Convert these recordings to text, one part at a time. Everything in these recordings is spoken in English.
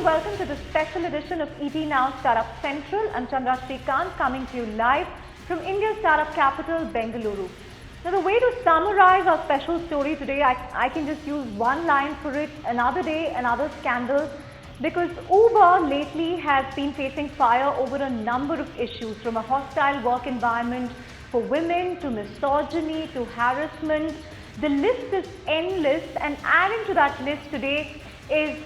warm welcome to the special edition of ET Now Startup Central. I'm Chandra Srikanth coming to you live from India's startup capital, Bengaluru. Now, the way to summarize our special story today, I can just use one line for it: another day, another scandal. Because Uber lately has been facing fire over a number of issues, from a hostile work environment for women to misogyny to harassment. The list is endless, and adding to that list today is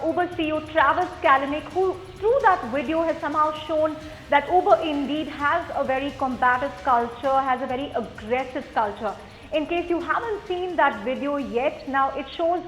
Uber CEO Travis Kalanick, who through that video has somehow shown that Uber indeed has a very combative culture, has a very aggressive culture. In case you haven't seen that video yet, now it shows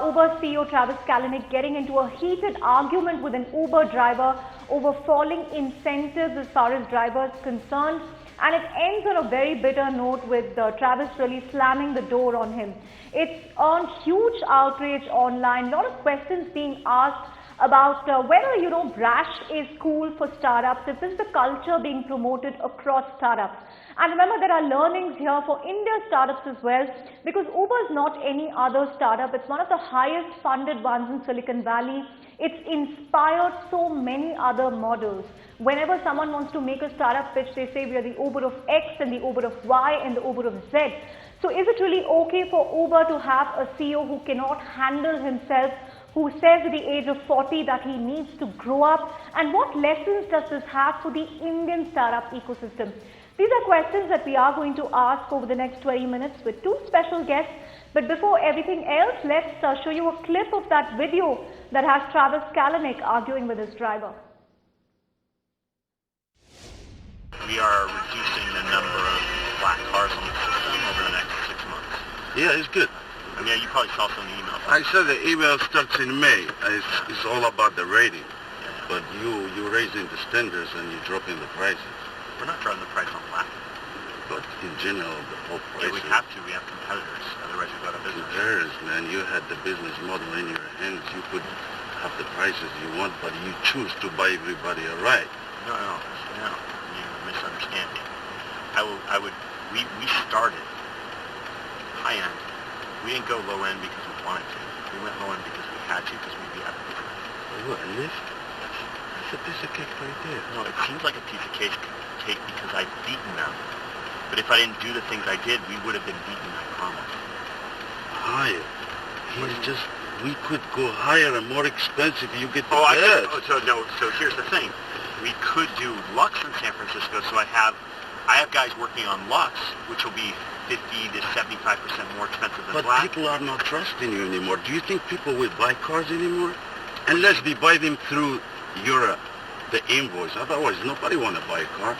Uber CEO Travis Kalanick getting into a heated argument with an Uber driver over falling incentives as far as drivers concerned. And it ends on a very bitter note with Travis really slamming the door on him. It's earned huge outrage online, a lot of questions being asked about whether, brash is cool for startups, if this is the culture being promoted across startups. And remember, there are learnings here for India startups as well, because Uber is not any other startup. It's one of the highest funded ones in Silicon Valley. It's inspired so many other models. Whenever someone wants to make a startup pitch, they say we are the Uber of X and the Uber of Y and the Uber of Z. So is it really okay for Uber to have a CEO who cannot handle himself, who says at the age of 40 that he needs to grow up? And what lessons does this have for the Indian startup ecosystem? These are questions that we are going to ask over the next 20 minutes with two special guests. But before everything else, let's show you a clip of that video that has Travis Kalanick arguing with his driver. We are reducing the number of black cars on the system over the next 6 months. Yeah, it's good. I mean, you probably saw some of the emails. I saw the email starts in May. It's all about the rating. But you're raising the standards and you're dropping the prices. We're not dropping the price on black. But in general, the whole price. Yeah, we have to. We have competitors. Otherwise, we've got a business. Competitors, man. You had the business model in your hands. You could have the prices you want, but you choose to buy everybody a ride. No. You're misunderstanding. We started high end. We didn't go low end because we wanted to. We went low end because we had to, because we had to. What, a lift? That's a piece of cake right there. No, it seems like a piece of cake because I've beaten them. But if I didn't do the things I did, we would have been beaten, I promise. Higher. We could go higher and more expensive. You get the best. So here's the thing. We could do Lux in San Francisco, so I have guys working on Lux, which will be 50 to 75% more expensive than But Black. people are not trusting you anymore. Do you think people will buy cars anymore? Unless they buy them through the invoice. Otherwise, nobody want to buy a car.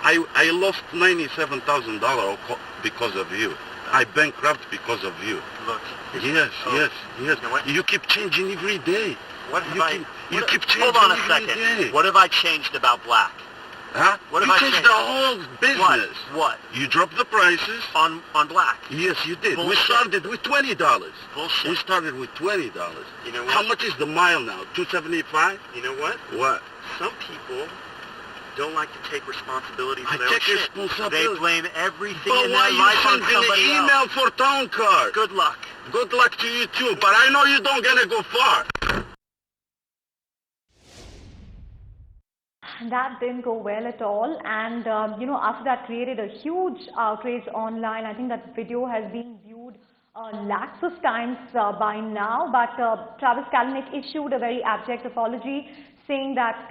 I lost $97,000 because of you. I bankrupt because of you. Look. Yes. You know what? You keep changing every day. You keep changing. Hold on a every second. day. What have I changed about Black? Huh? What you have I changed changed? the whole business. What? You dropped the prices. On Black? Yes, you did. Bullshit. We started with $20. Bullshit. We started with $20. You know what? How much is the mile now? $2.75? You know what? What? Some people don't like to take responsibility for I their own take shit. responsibility. They blame everything But in why their you life on sending somebody an email else. for town car? Good luck. Good luck to you too, but I know you don't gonna go far. That didn't go well at all, and after that created a huge outrage online. I think that video has been viewed lakhs of times by now, but Travis Kalanick issued a very abject apology, saying that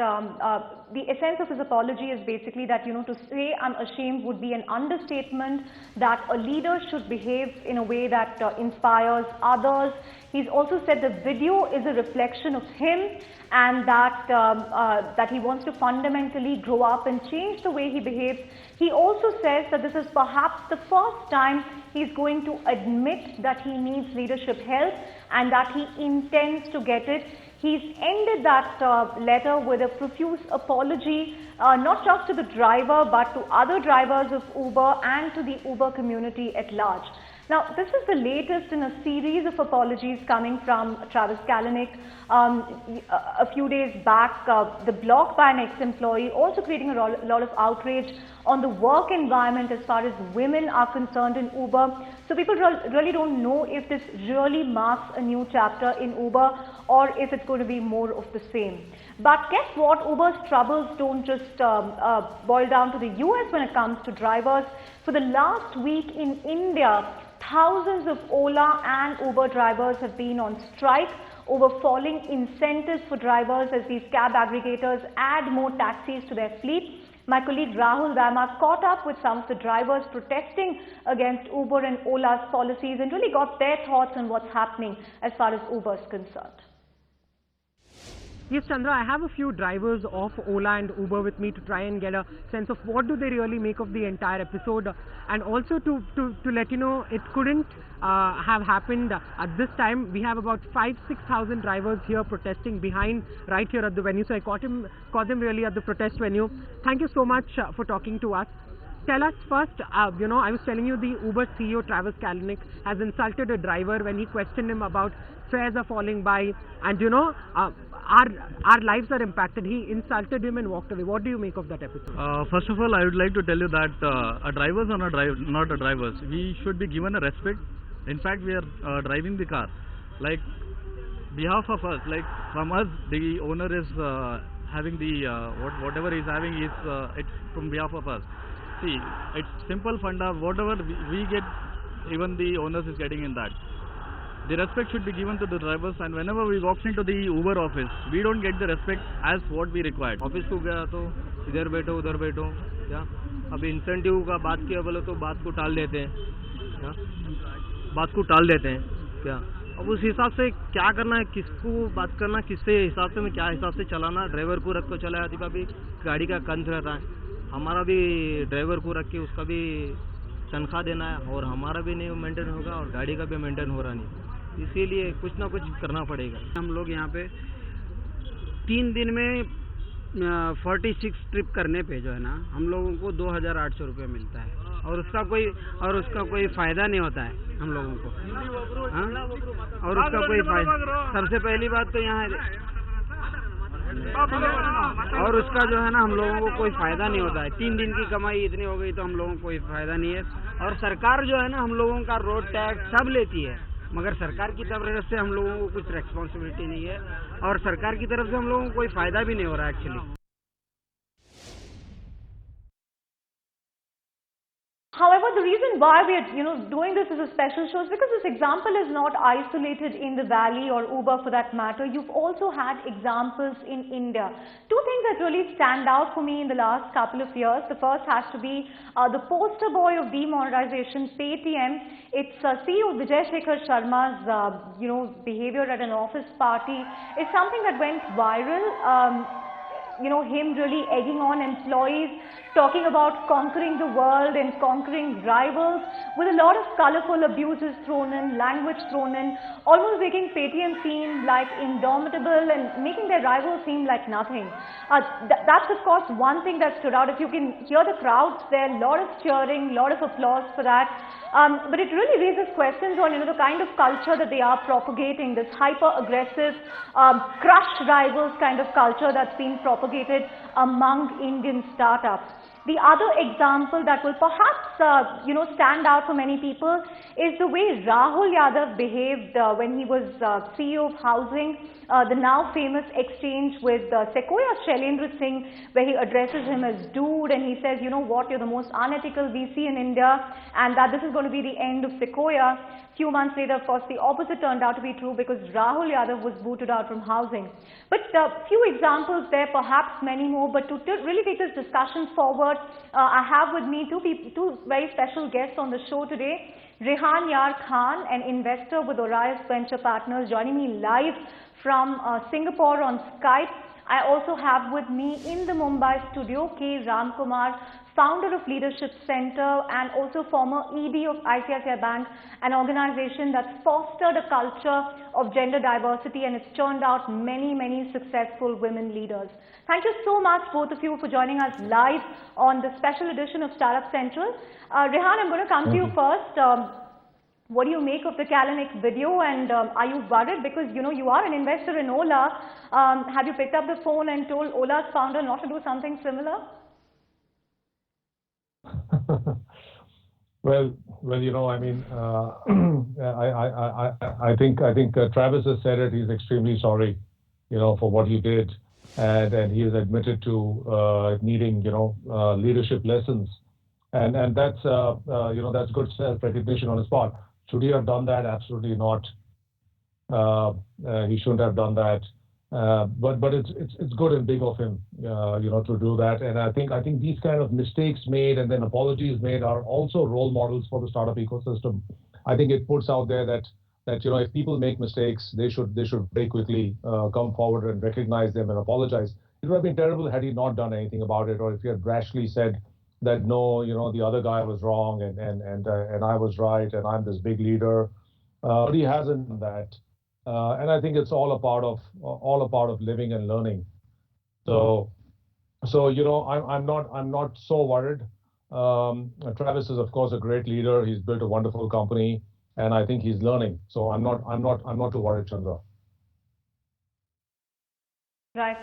the essence of his apology is basically that, to say I'm ashamed would be an understatement, that a leader should behave in a way that inspires others. He's also said the video is a reflection of him, and that he wants to fundamentally grow up and change the way he behaves. He also says that this is perhaps the first time he's going to admit that he needs leadership help and that he intends to get it. He's ended that letter with a profuse apology, not just to the driver, but to other drivers of Uber and to the Uber community at large. Now, this is the latest in a series of apologies coming from Travis Kalanick. A few days back, the blog by an ex-employee also creating a lot of outrage on the work environment as far as women are concerned in Uber. So people really don't know if this really marks a new chapter in Uber, or is it going to be more of the same? But guess what? Uber's troubles don't just boil down to the US when it comes to drivers. For the last week in India, thousands of Ola and Uber drivers have been on strike over falling incentives for drivers as these cab aggregators add more taxis to their fleet. My colleague Rahul Verma caught up with some of the drivers protesting against Uber and Ola's policies and really got their thoughts on what's happening as far as Uber is concerned. Yes, Chandra, I have a few drivers of Ola and Uber with me to try and get a sense of what do they really make of the entire episode, and also to let you know it couldn't have happened at this time. We have about 5,000-6,000 drivers here protesting behind right here at the venue. So I caught them really at the protest venue. Thank you so much for talking to us. Tell us first, I was telling you the Uber CEO Travis Kalanick has insulted a driver when he questioned him about fares are falling by, and our lives are impacted. He insulted him and walked away. What do you make of that episode? First of all, I would like to tell you that a drivers are not a drivers. We should be given a respect. In fact, we are driving the car. Like, behalf of us, like from us, the owner is having the whatever he's having is it's from behalf of us. See, it's simple funda. Whatever we get, even the owners is getting in that. The respect should be given to the drivers, and whenever we walk into the Uber office, we don't get the respect as what we required. Office को गया तो इधर बैठो उधर बैठो, क्या अभी incentive का बात किया बोले तो बात को टाल देते हैं, क्या बात को टाल देते हैं, क्या अब उस हिसाब से क्या करना है, किसको बात करना, किससे हिसाब से में क्या हिसाब से चलाना. ड्राइवर को रख को चलाया तो भी गाड़ी का कंथ रहता है, हमारा भी ड्राइवर को रख के उसका भी तनख्वाह देना है और हमारा भी नहीं मेंटेन होगा और गाड़ी का भी मेंटेन हो रहा नहीं. इसीलिए कुछ ना कुछ करना पड़ेगा. हम लोग यहाँ पे 3 दिन में 46 ट्रिप करने पे जो है ना हम लोगों को 2,800 रुपये मिलता है और उसका कोई फ़ायदा नहीं होता है हम लोगों को. हाँ, और उसका कोई फायदा. सबसे पहली बात तो यहाँ और उसका जो है ना हम लोगों को कोई फ़ायदा नहीं होता है. 3 दिन की कमाई इतनी हो गई तो हम लोगों को कोई फ़ायदा नहीं है. और सरकार जो है ना हम लोगों का रोड टैक्स सब लेती है, मगर सरकार की तरफ से हम लोगों को कुछ रेस्पॉन्सिबिलिटी नहीं है और सरकार की तरफ से हम लोगों को कोई फ़ायदा भी नहीं हो रहा है actually. However, the reason why we are doing this as a special show is because this example is not isolated in the Valley or Uber for that matter. You've also had examples in India. 2 things that really stand out for me in the last couple of years. The first has to be the poster boy of demonetization, Paytm. It's CEO Vijay Shekhar Sharma's behavior at an office party is something that went viral. Him really egging on employees, talking about conquering the world and conquering rivals with a lot of colorful abuses thrown in, language thrown in, almost making Paytm seem like indomitable and making their rivals seem like nothing. That's of course one thing that stood out. If you can hear the crowds there, a lot of cheering, a lot of applause for that. But it really raises questions on the kind of culture that they are propagating, this hyper-aggressive, crush rivals kind of culture that's been propagated among Indian startups. The other example that will perhaps stand out for many people is the way Rahul Yadav behaved when he was CEO of Housing, the now famous exchange with Sequoia Shailendra Singh, where he addresses him as dude and he says, you know what, you're the most unethical VC in India and that this is going to be the end of Sequoia. Few months later, of course, the opposite turned out to be true because Rahul Yadav was booted out from Housing. But few examples there, perhaps many more, but to really take this discussion forward, I have with me two very special guests on the show today. Rehan Yar Khan, an investor with Orias Venture Partners, joining me live from Singapore on Skype. I also have with me in the Mumbai studio K. Ramkumar, founder of Leadership Center and also former ED of ICICI Bank, an organization that's fostered a culture of gender diversity and it's churned out many, many successful women leaders. Thank you so much, both of you, for joining us live on the special edition of Startup Central. Rehan, I'm going to come to you first. What do you make of the Kalanick video, and are you worried because you are an investor in Ola? Have you picked up the phone and told Ola's founder not to do something similar? Well, I mean, I think Travis has said it. He's extremely sorry, for what he did, and he has admitted to needing, leadership lessons, and that's good self-recognition on his part. Should he have done that? Absolutely not. He shouldn't have done that. But it's good and big of him, to do that. And I think these kind of mistakes made and then apologies made are also role models for the startup ecosystem. I think it puts out there that if people make mistakes, they should very quickly come forward and recognize them and apologize. It would have been terrible had he not done anything about it, or if he had rashly said that no, the other guy was wrong and I was right and I'm this big leader. But he hasn't done that. And I think it's all a part of living and learning. So I'm not so worried. Travis is of course a great leader. He's built a wonderful company, and I think he's learning. So I'm not too worried, Chandra. Right.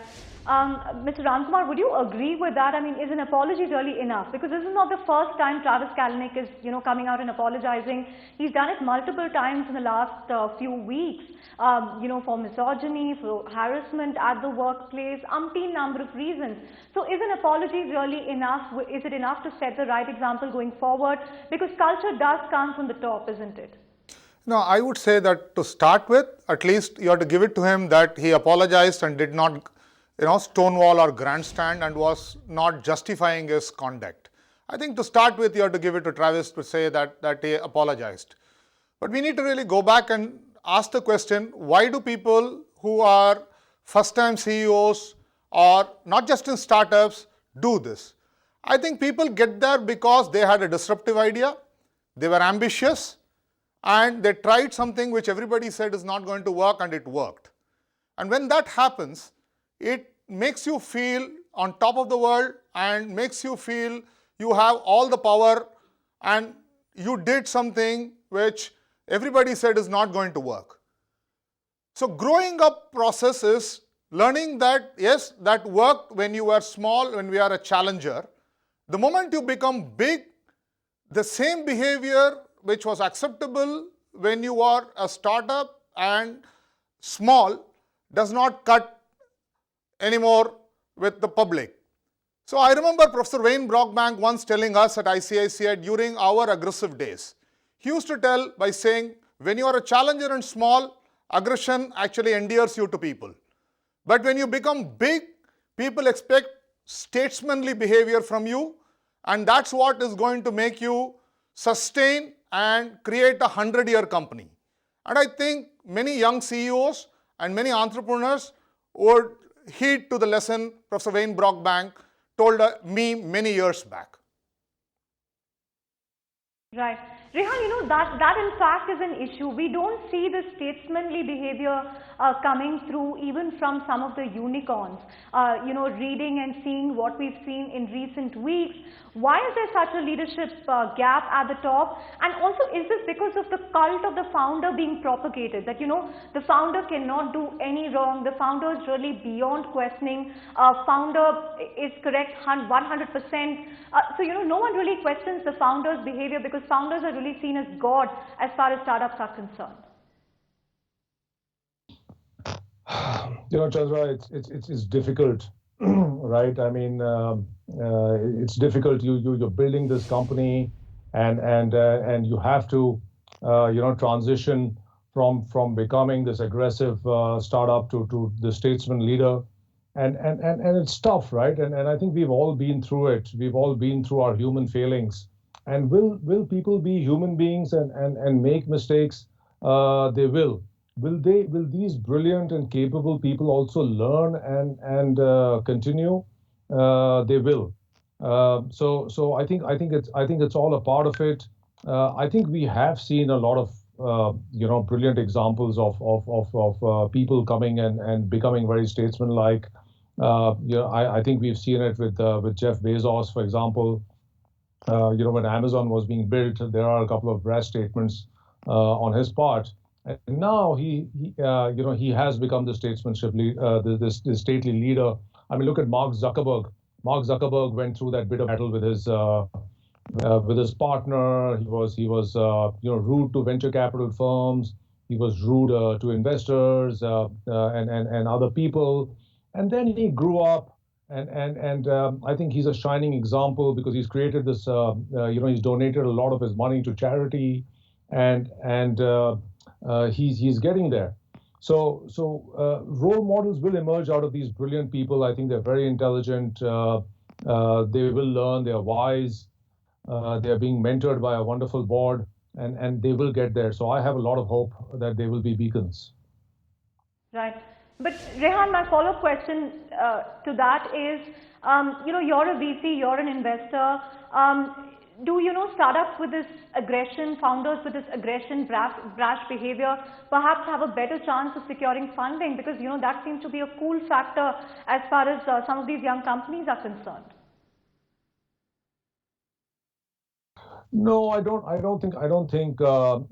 Mr. Ramkumar, would you agree with that? I mean, is an apology really enough? Because this is not the first time Travis Kalanick is, coming out and apologizing. He's done it multiple times in the last few weeks, for misogyny, for harassment at the workplace, umpteen number of reasons. So is an apology really enough? Is it enough to set the right example going forward? Because culture does come from the top, isn't it? No, I would say that to start with, at least you have to give it to him that he apologized and did not, stonewall or grandstand and was not justifying his conduct. I think to start with, you have to give it to Travis to say that he apologized. But we need to really go back and ask the question, why do people who are first-time CEOs or not just in startups do this? I think people get there because they had a disruptive idea, they were ambitious, and they tried something which everybody said is not going to work, and it worked. And when that happens, it makes you feel on top of the world and makes you feel you have all the power and you did something which everybody said is not going to work. So growing up process is learning that yes, that worked when you were small, when we are a challenger. The moment you become big, the same behavior which was acceptable when you are a startup and small does not cut anymore with the public. So I remember Professor Wayne Brockbank once telling us at ICICI during our aggressive days. He used to tell by saying, when you are a challenger and small, aggression actually endears you to people. But when you become big, people expect statesmanly behavior from you, and that's what is going to make you sustain and create a 100-year company. And I think many young CEOs and many entrepreneurs would heed to the lesson Professor Wayne Brockbank told me many years back. Right. Rehan, that in fact is an issue. We don't see the statesmanly behavior coming through even from some of the unicorns. Reading and seeing what we've seen in recent weeks. Why is there such a leadership gap at the top? And also, is this because of the cult of the founder being propagated? That, the founder cannot do any wrong. The founder is really beyond questioning. Founder is correct 100%. So, no one really questions the founder's behavior because founders are really seen as God as far as startups are concerned. Chandra, it's difficult, right? I mean, it's difficult. You're building this company, and you have to, transition from becoming this aggressive startup to the statesman leader, and it's tough, right? And I think we've all been through it. We've all been through our human failings. And will people be human beings and make mistakes? They will. Will these brilliant and capable people also learn and continue? They will. So I think it's all a part of it. I think we have seen a lot of brilliant examples of people coming and becoming very statesman-like. I think we've seen it with Jeff Bezos, for example. When Amazon was being built, there are a couple of rash statements on his part. And now he has become the statesmanship, the stately leader. I mean, look at Mark Zuckerberg. Mark Zuckerberg went through that bit of battle with his with his partner. He was rude to venture capital firms. He was rude to investors and other people. And then he grew up, and I think he's a shining example because he's created this. He's donated a lot of his money to charity, and he's getting there. So role models will emerge out of these brilliant people. I think they're very intelligent. They will learn. They are wise. They are being mentored by a wonderful board, and they will get there. So I have a lot of hope that they will be beacons. Right. But Rehan, my follow-up question to that is, you're a VC, you're an investor. Do startups with this aggression, founders with this aggression, brash behavior, perhaps have a better chance of securing funding? Because that seems to be a cool factor as far as some of these young companies are concerned. No, I don't. I don't think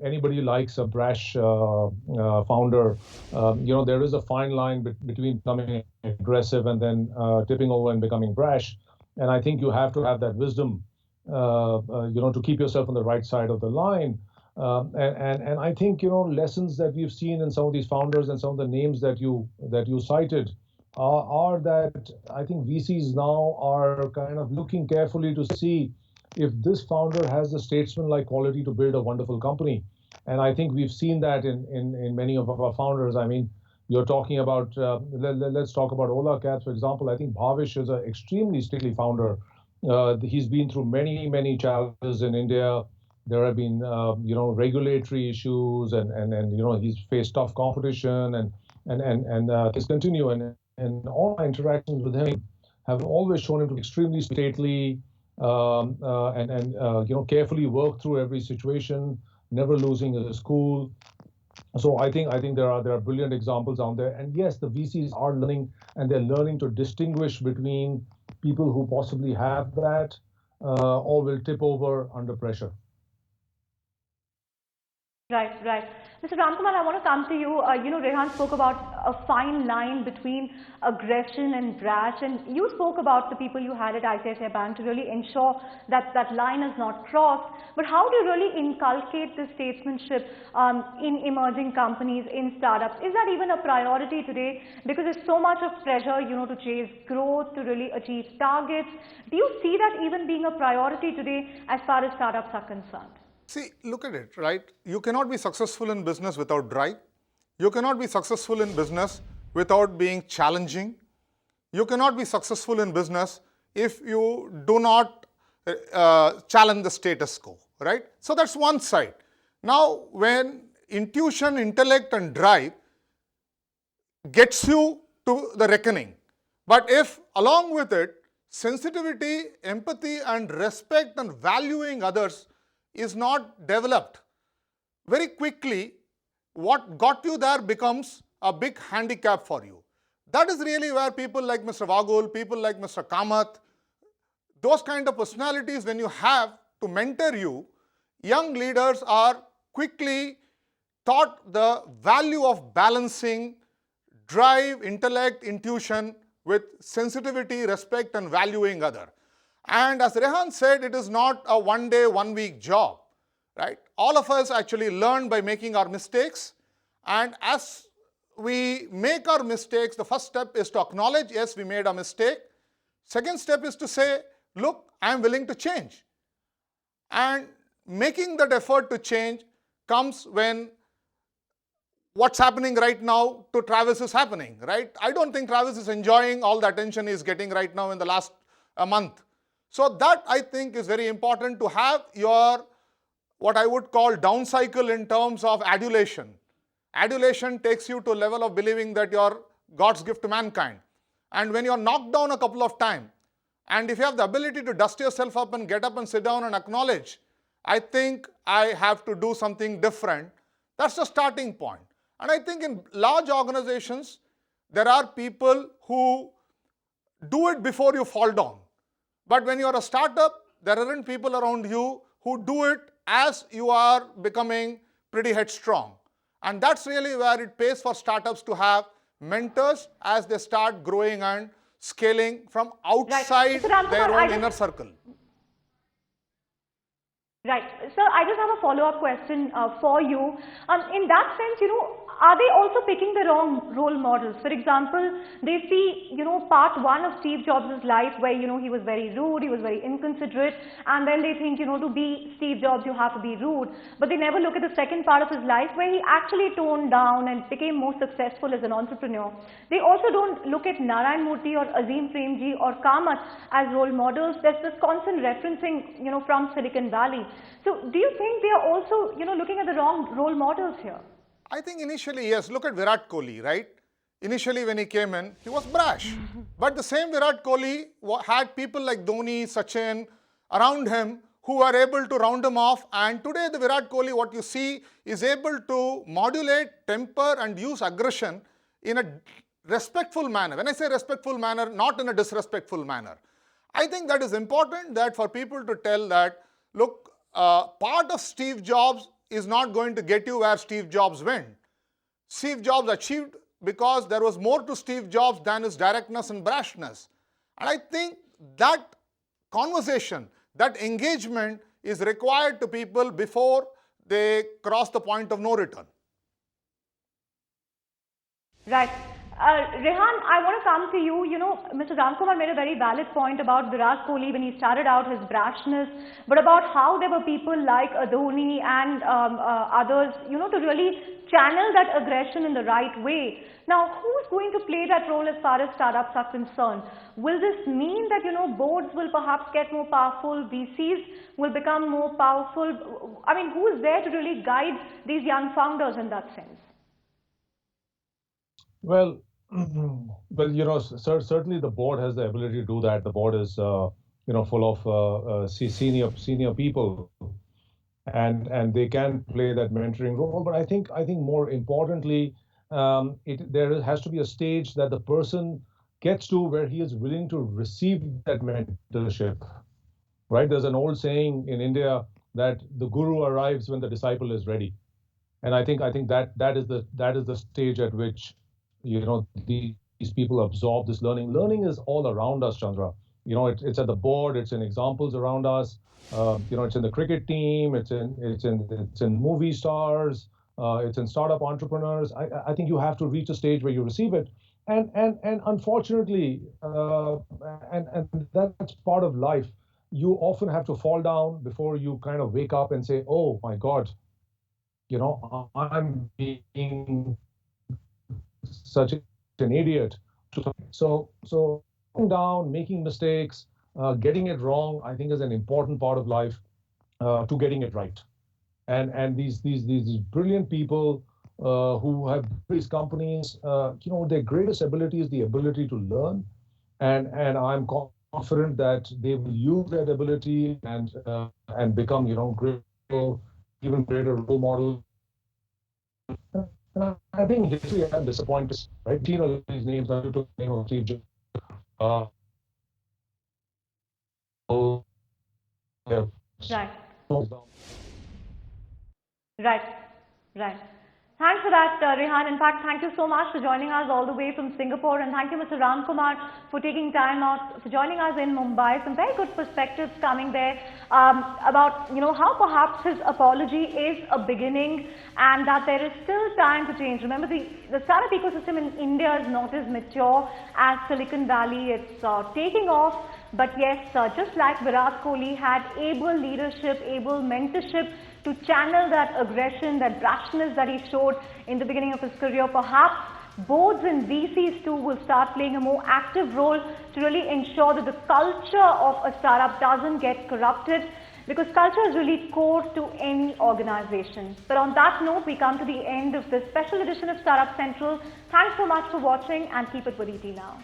anybody likes a brash founder. There is a fine line between becoming aggressive and then tipping over and becoming brash. And I think you have to have that wisdom, to keep yourself on the right side of the line. And I think lessons that we've seen in some of these founders and some of the names that you cited are that I think VCs now are kind of looking carefully to see if this founder has the statesman-like quality to build a wonderful company. And I think we've seen that in many of our founders. I mean, you're talking about, let's talk about Ola Cabs, for example. I think Bhavish is an extremely stately founder. He's been through many, many challenges in India. There have been, regulatory issues, and he's faced tough competition, and things continue. And all my interactions with him have always shown him to be extremely stately, and carefully work through every situation, never losing his cool. So I think there are brilliant examples out there. And yes, the VCs are learning, and they're learning to distinguish between people who possibly have that or will tip over under pressure. Right, right. Mr. Ramkumar, I want to come to you. Rehan spoke about a fine line between aggression and brash, and you spoke about the people you had at ICICI Bank to really ensure that that line is not crossed. But how do you really inculcate this statesmanship in emerging companies, in startups? Is that even a priority today? Because there's so much of pressure, to chase growth, to really achieve targets. Do you see that even being a priority today as far as startups are concerned? See, look at it, right? You cannot be successful in business without drive. You cannot be successful in business without being challenging. You cannot be successful in business if you do not challenge the status quo, right? So that's one side. Now, when intuition, intellect, and drive gets you to the reckoning, but if along with it, sensitivity, empathy, and respect and valuing others is not developed, very quickly what got you there becomes a big handicap for you. That is really where people like Mr. Vagul, people like Mr. Kamath, those kind of personalities, when you have to mentor you, young leaders are quickly taught the value of balancing drive, intellect, intuition with sensitivity, respect, and valuing other. And as Rehan said, it is not a one-day, one-week job, right? All of us actually learn by making our mistakes. And as we make our mistakes, the first step is to acknowledge, yes, we made a mistake. Second step is to say, look, I am willing to change. And making that effort to change comes when what's happening right now to Travis is happening, right? I don't think Travis is enjoying all the attention he's getting right now in the last month. So that, I think, is very important, to have your, what I would call, down cycle in terms of adulation. Adulation takes you to a level of believing that you're God's gift to mankind. And when you're knocked down a couple of times, and if you have the ability to dust yourself up and get up and sit down and acknowledge, I think I have to do something different, that's the starting point. And I think in large organizations, there are people who do it before you fall down. But when you are a startup, there aren't people around you who do it as you are becoming pretty headstrong. And that's really where it pays for startups to have mentors as they start growing and scaling from outside their own inner circle. Right. So I just have a follow-up question for you. In that sense, are they also picking the wrong role models? For example, they see, part one of Steve Jobs' life where, he was very rude, he was very inconsiderate, and then they think, to be Steve Jobs, you have to be rude. But they never look at the second part of his life where he actually toned down and became more successful as an entrepreneur. They also don't look at Narayan Murthy or Azim Premji or Kamath as role models. There's this constant referencing, from Silicon Valley. So do you think they are also, looking at the wrong role models here? I think initially, yes, look at Virat Kohli, right? Initially when he came in, he was brash. But the same Virat Kohli had people like Dhoni, Sachin around him who were able to round him off. And today the Virat Kohli, what you see, is able to modulate temper and use aggression in a respectful manner. When I say respectful manner, not in a disrespectful manner. I think that is important, that for people to tell that, look, part of Steve Jobs is not going to get you where Steve Jobs went. Steve Jobs achieved because there was more to Steve Jobs than his directness and brashness. And I think that conversation, that engagement is required to people before they cross the point of no return. Right. Rehan, I want to come to you. Mr. Ramkumar made a very valid point about Virat Kohli when he started out, his brashness, but about how there were people like Dhoni and others, to really channel that aggression in the right way. Now, who's going to play that role as far as startups are concerned? Will this mean that, boards will perhaps get more powerful, VCs will become more powerful? I mean, who is there to really guide these young founders in that sense? Well, certainly the board has the ability to do that. The board is, full of senior people, and they can play that mentoring role. But I think more importantly, there has to be a stage that the person gets to where he is willing to receive that mentorship. Right? There's an old saying in India that the guru arrives when the disciple is ready, and I think that is the stage at which these people absorb this learning. Learning is all around us, Chandra. It's at the board, it's in examples around us. It's in the cricket team, it's in movie stars, it's in startup entrepreneurs. I think you have to reach a stage where you receive it, and unfortunately, and that's part of life. You often have to fall down before you kind of wake up and say, "Oh my God, I'm being such an idiot." So down, making mistakes, getting it wrong, I think is an important part of life to getting it right. And these brilliant people who have these companies, their greatest ability is the ability to learn, and I'm confident that they will use that ability and become great, even greater role model. I think history has disappointed, right? These names are to name of Steve Jobs. Right. Thanks for that, Rehan. In fact, thank you so much for joining us all the way from Singapore, and thank you, Mr. Ramkumar, for taking time out, for joining us in Mumbai. Some very good perspectives coming there about, how perhaps his apology is a beginning and that there is still time to change. Remember, the startup ecosystem in India is not as mature as Silicon Valley. It's taking off. But yes, just like Virat Kohli had able leadership, able mentorship to channel that aggression, that brashness that he showed in the beginning of his career, perhaps boards and VCs too will start playing a more active role to really ensure that the culture of a startup doesn't get corrupted, because culture is really core to any organization. But on that note, we come to the end of this special edition of Startup Central. Thanks so much for watching, and keep it with ET Now.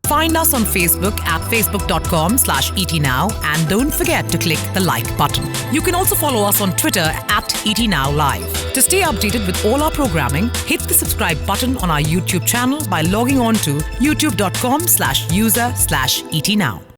Find us on Facebook at facebook.com/etnow, and don't forget to click the like button. You can also follow us on Twitter at etnowlive. To stay updated with all our programming, hit the subscribe button on our YouTube channel by logging on to youtube.com/user/etnow.